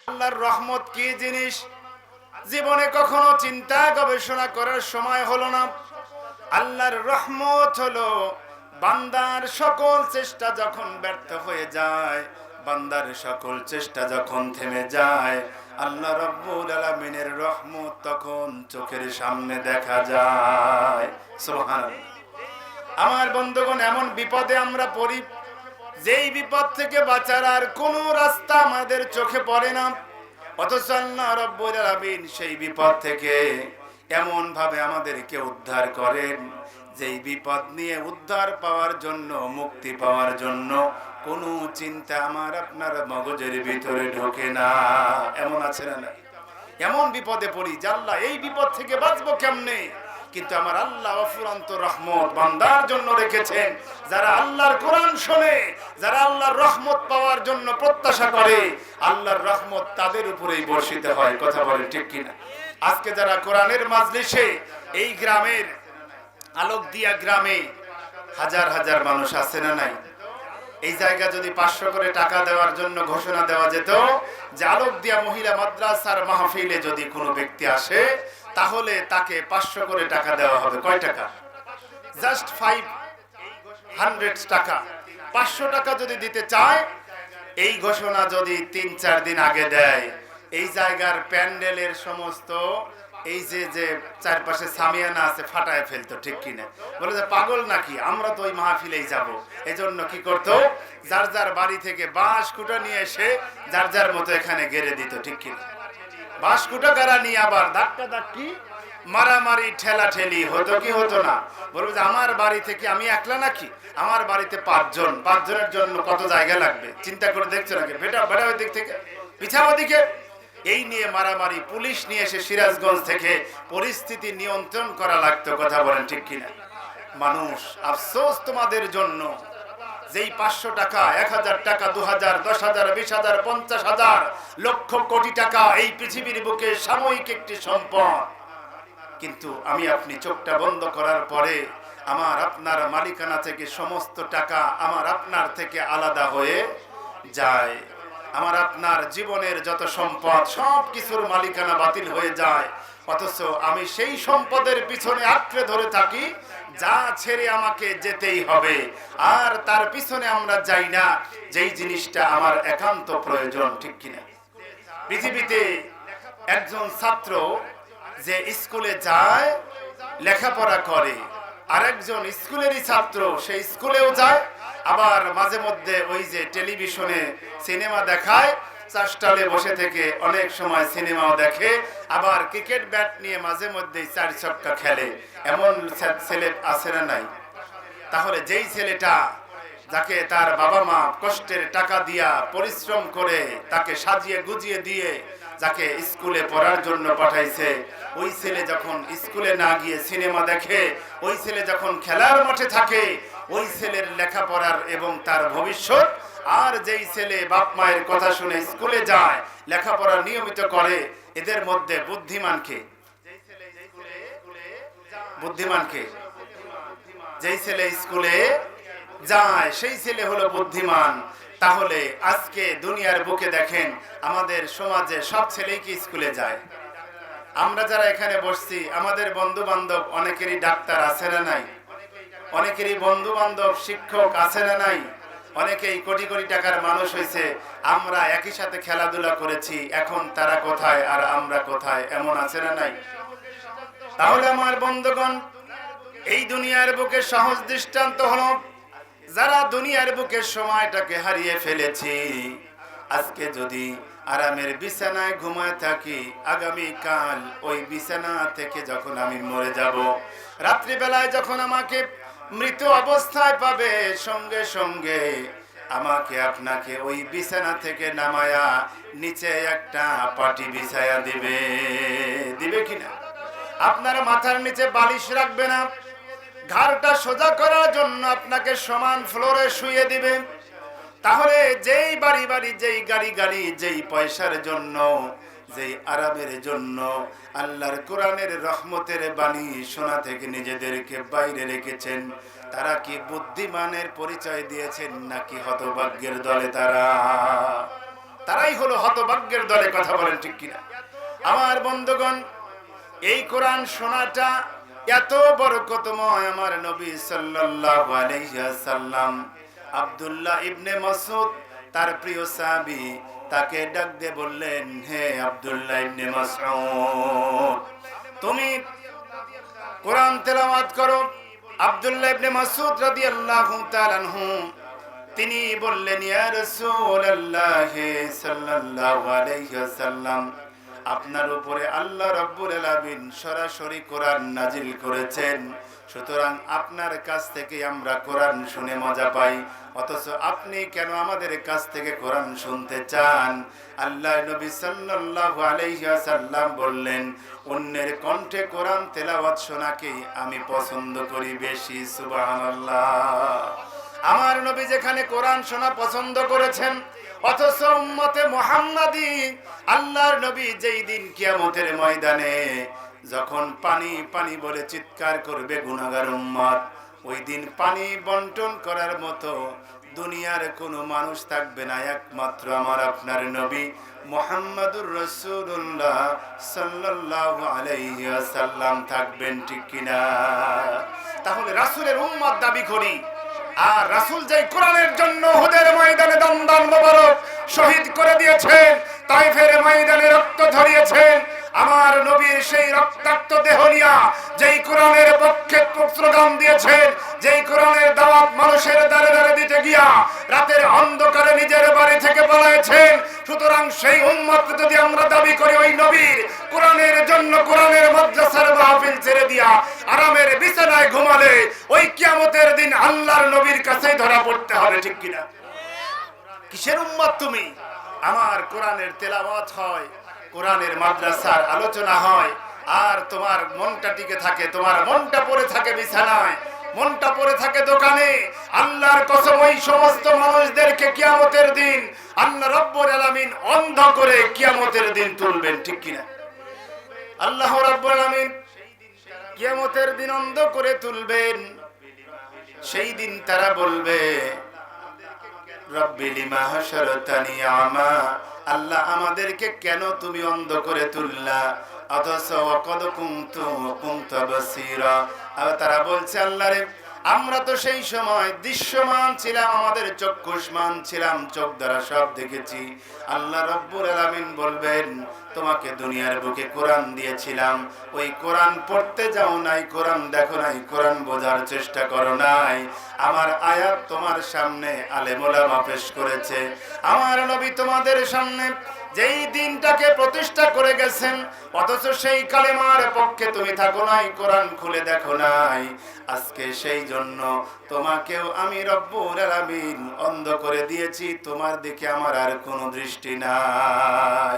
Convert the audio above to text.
আল্লাহর রহমত কি জিনিস জীবনে কখনো চিন্তা গবেষণা করার সময় হলো না। আল্লাহর রহমত হলো বান্দার সকল চেষ্টা যখন ব্যর্থ হয়ে যায়, বান্দার সকল চেষ্টা যখন থেমে যায়, আল্লাহ রাব্বুল আলামিনের রহমত তখন চোখের সামনে দেখা যায়। সুবহানাল্লাহ। আমার বন্ধুগণ, এমন বিপদে আমরা পড়ি যেই বিপদ থেকে বাঁচার আর কোনো রাস্তা আমাদের চোখে পড়ে না, অথচ আল্লাহ রাব্বুল আলামিন সেই বিপদ থেকে এমন ভাবে আমাদেরকে উদ্ধার করেন, যেই বিপদ নিয়ে উদ্ধার পাওয়ার জন্য, মুক্তি পাওয়ার জন্য কোনো চিন্তা আমার আপনার মগজের ভিতরে ঢোকে না। এমন আছে না? এমন বিপদে পড়ি যে আল্লাহ এই বিপদ থেকে বাঁচবো কেমনে, কিন্তু আমার আল্লাহ অফুরন্ত রহমত বান্দার জন্য রেখেছেন। যারা আল্লাহর কোরআন শোনে, যারা আল্লাহর রহমত পাওয়ার জন্য প্রত্যাশা করে, আল্লাহর রহমত তাদের উপরেই বর্ষিত হয়। কথা বলে ঠিক কিনা? আজকে যারা কোরআনের মাজলিসে, এই গ্রামের আলোকদিয়া গ্রামে হাজার হাজার মানুষ আছে না নাই? এই জায়গা যদি 500 করে টাকা দেওয়ার জন্য ঘোষণা দেওয়া যেত যে আলোকদিয়া মহিলা মাদ্রাসার মাহফিলে যদি কোনো ব্যক্তি আসে তাহলে তাকে 500 করে টাকা দেওয়া হবে। কয় টাকা? জাস্ট 500 টাকা। 500 টাকা যদি দিতে চায়, এই ঘোষণা যদি 3-4 দিন আগে দেয়, এই জায়গার প্যান্ডেলের সমস্ত এই যে চারপাশে সামিয়ানা আছে ফাটায় ফেলতো। ঠিক কিনা? বলে যে পাগল নাকি, আমরা তো ওই মাহফিলেই যাব। এজন্য কি করতো, যার যার বাড়ি থেকে বাঁশ কুটা নিয়ে এসে যার যার মতো এখানে গেড়ে দিত। ঠিক কিনা? বাঁশ কুটা গাড়া নিয়ে আবার ধাক্কা ধাক্কি, মারামারি, ঠেলা ঠেলি হতো কি হতো না? বলবো যে আমার বাড়ি থেকে আমি একলা নাকি, আমার বাড়িতে 5 জন, 5 জনের জন্য কত জায়গা লাগবে চিন্তা করে দেখছো নাকি? বেটা বেটা ওই দিক থেকে, পিছা ওদিকে, এই নিয়ে মারামারি। পুলিশ নিয়ে এসে সিরাজগঞ্জ থেকে পরিস্থিতি নিয়ন্ত্রণ করা লাগতো। কথা বলেন ঠিক কিনা? মানুষ, আফসোস তোমাদের জন্য, যেই 500 টাকা, 1000 টাকা, 2000, 10,000, 20,000, 50,000, লক্ষ কোটি টাকা এই পৃথিবীর বুকে সাময়িক একটি সম্পদ, কিন্তু আমি আপনি চোখটা বন্ধ করার পরে আমার আপনার মালিকানা থেকে সমস্ত টাকা আমার আপনার থেকে আলাদা হয়ে যায়। আমার আপনার জীবনের যত সম্পদ সব কিছুর মালিকানা বাতিল হয়ে যায়, অথচ আমি সেই সম্পদের পিছনে আঁকড়ে ধরে থাকি যা ছেড়ে আমাকে যেতেই হবে, আর তার পিছনে আমরা যাই না যেই জিনিসটা আমার একান্ত প্রয়োজন। ঠিক কিনা? পৃথিবীতে একজন ছাত্র যে স্কুলে যায়, লেখাপড়া করে, আরেকজন স্কুলেরই ছাত্র সেই স্কুলেও যায়, আবার মাঝে মধ্যে ওই যে টেলিভিশনে সিনেমা দেখায়, চাষটালে বসে থেকে অনেক সময় সিনেমাও দেখে, আবার ক্রিকেট ব্যাট নিয়ে মাঝে মধ্যে 4 ছক্কা খেলে। এমন ছেলে আছে না নাই? তাহলে যেই ছেলেটা, যাকে তার বাবা মা কষ্টের টাকা দিয়া পরিশ্রম করে তাকে সাজিয়ে গুজিয়ে দিয়ে যাকে স্কুলে পড়ার জন্য পাঠাইছে, ওই ছেলে যখন স্কুলে না গিয়ে সিনেমা দেখে, ওই ছেলে যখন খেলার মাঠে থাকে, ওই ছেলের লেখাপড়ার এবং তার ভবিষ্যৎ, আর যেই ছেলে বাপ মায়ের কথা শুনে স্কুলে যায়, লেখাপড়া নিয়মিত করে, এদের মধ্যে বুদ্ধিমানকে, বুদ্ধিমানকে, যেই ছেলে স্কুলে যায় সেই ছেলে হলো বুদ্ধিমান। তাহলে আজকে দুনিয়ার বুকে দেখেন আমাদের সমাজে সব ছেলেই কি স্কুলে যায়? আমরা যারা এখানে বসছি, আমাদের বন্ধু বান্ধব অনেকেরই ডাক্তার আছে না নাই? অনেকেরই বন্ধু বান্ধব শিক্ষক আছে না নাই? অনেকেই কোটি কোটি টাকার মানুষ হয়েছে। আমরা একই সাথে খেলাধুলা করেছি, এখন তারা কোথায় আর আমরা কোথায়? এমন আছে না নাই? তাহলে আমার বন্ধুগণ, এই দুনিয়ার বুকে সহজ দৃষ্টান্ত হলো যারা দুনিয়ার বুকে সময়টাকে হারিয়ে ফেলেছি, আজকে যদি আরামের বিছানায় ঘুমায় থাকি, আগামী কাল ওই বিছানা থেকে যখন আমি মরে যাব, রাত্রিবেলায় যখন আমাকে মৃত অবস্থায় পাবে, সঙ্গে সঙ্গে আমাকে আপনাকে ওই বিছানা থেকে নামায়া নিচে একটা পাটি বিছায়া দিবে। দিবে কিনা? আপনার মাথার নিচে বালিশ রাখবে না, ঘাড়টা সোজা করার জন্য আপনাকে সমান ফ্লোরে শুয়ে দিবে। তাহলে যেই বাড়ি বাড়ি, যেই গাড়ি গাড়ি, যেই পয়সার জন্য, যেই আরামের জন্য আল্লাহর কোরআনের রহমতের বাণী শোনা থেকে নিজেদেরকে বাইরে রেখেছেন, তারা কি বুদ্ধিমানের পরিচয় দিয়েছেন নাকি হতভাগ্যের দলে তারা? তারাই হলো হতভাগ্যের দলে, কথা বলেন ঠিক কিনা? আমার বন্ধুগণ, এই কোরআন শোনাটা এত বরকতময়। আমার নবী সাল্লাল্লাহু আলাইহি ওয়াসাল্লাম আব্দুল্লাহ ইবনে মাসউদ, তার প্রিয় সাহাবী, তাকে ডাক দিয়ে বললেন, হে আব্দুল্লাহ ইবনে মাসউদ, তুমি কোরআন তেলাওয়াত করো। আব্দুল্লাহ ইবনে মাসউদ রাদিয়াল্লাহু তাআলা আনহু তিনি বললেন, ইয়া রাসূলুল্লাহ সাল্লাল্লাহু আলাইহি ওয়াসাল্লাম, আপনার উপরে আল্লাহ রাব্বুল আলামিন সরাসরি কোরআন নাজিল করেছেন, সুতরাং আপনার কাছ থেকে আমরা কোরআন শুনে মজা পাই, অথচ আপনি কেন আমাদের কাছ থেকে কোরআন শুনতে চান? আল্লাহর নবী সাল্লাল্লাহু আলাইহি ওয়াসাল্লাম বললেন, অন্যের কণ্ঠে কোরআন তেলাওয়াত শোনাকে আমি পছন্দ করি বেশি। সুবহানাল্লাহ। আমার নবী যেখানে কোরআন শোনা পছন্দ করেছেন, অথচ উম্মতে মুহাম্মাদি আল্লাহর নবী যেই দিন কিয়ামতের ময়দানে যখন পানি পানি বলে চিৎকার করবে গুনাহগার উম্মত, ওই দিন পানি বন্টন করার মতো দুনিয়ার কোনো মানুষ থাকবে না, একমাত্র আমার আপনার নবী মুহাম্মাদুর রাসূলুল্লাহ সাল্লাল্লাহু আলাইহি ওয়াসাল্লাম থাকবেন, ঠিক কিনা? তাহলে রাসূলের উম্মত দাবি করি, আর রাসূল যেই কোরআনের জন্য উহুদের ময়দানে দমদাম মোবারক শহীদ করে দিয়েছেন, তাইফের ময়দানে রক্ত ঝরিয়েছেন, আমার নবীর সেই রক্তাক্ত দেহ নিয়া যেই কোরআনের পক্ষে স্লোগান দিয়েছেন, যেই কোরআনের দাওয়াত মানুষের দ্বারে দ্বারে দিতে গিয়া রাতের অন্ধকারে নিজের বাড়ি থেকে পালায়েছেন, সুতরাং সেই উম্মত যদি আমরা দাবি করি ওই নবীর কোরআনের জন্য কোরআনের মাদ্রাসার মাহফিল ছেড়ে দিয়া আরামের বিছানায় ঘুমালে ওই কিয়ামতের দিন আল্লাহর নবীর কাছেই ধরা পড়তে হবে, ঠিক কিনা? কিসের উম্মত তুমি? আমার কোরআনের তেলাওয়াত হয়, কোরআনের মাদ্রাসার আলোচনা হয়, আর তোমার মনটা টিকে থাকে, তোমার মনটা পড়ে থাকে বিছানায়, মনটা পড়ে থাকে দোকানে। আল্লাহর কসম, ওই সমস্ত মানুষদেরকে কিয়ামতের দিন আল্লাহ রাব্বুল আলামিন অন্ধ করে কিয়ামতের দিন তুলবেন, ঠিক কিনা? আল্লাহ রাব্বুল আলামিন কিয়ামতের দিন অন্ধ করে তুলবেন। সেই দিন তারা বলবে, রব্বি লিমা হাশারতানি আমা, আল্লাহ আমাদেরকে কেন তুমি অন্ধ করে তুললা, অথচ ওয়াকাদ কুনতু বাসীরা। আর তারা বলছে, আল্লাহ রে, আমরা তো সেই সময় দৃশ্যমান ছিলাম, আমাদের চক্ষুষ্মান ছিলাম, চোখ দ্বারা সব দেখেছি। আল্লাহ রাব্বুল আলামিন বলবেন, তোমাকে দুনিয়ার বুকে কোরআন দিয়েছিলাম, ওই কোরআন পড়তে যাও নাই, কোরআন দেখো নাই, কোরআন বোঝার চেষ্টা করো নাই। আমার আয়াত তোমার সামনে আলেম ওলামা পেশ করেছে, আমার নবী তোমাদের সামনে যেই দিনটাকে প্রতিষ্ঠা করে গেছেন, অথচ সেই কালেমার পক্ষে তুমি থাকো নাই, কোরআন খুলে দেখো নাই। আজকে সেই জন্য তোমাকেও আমি রব্বুল আলামিন অন্ধ করে দিয়েছি, তোমার দিকে আমার আর কোনো দৃষ্টি নাই।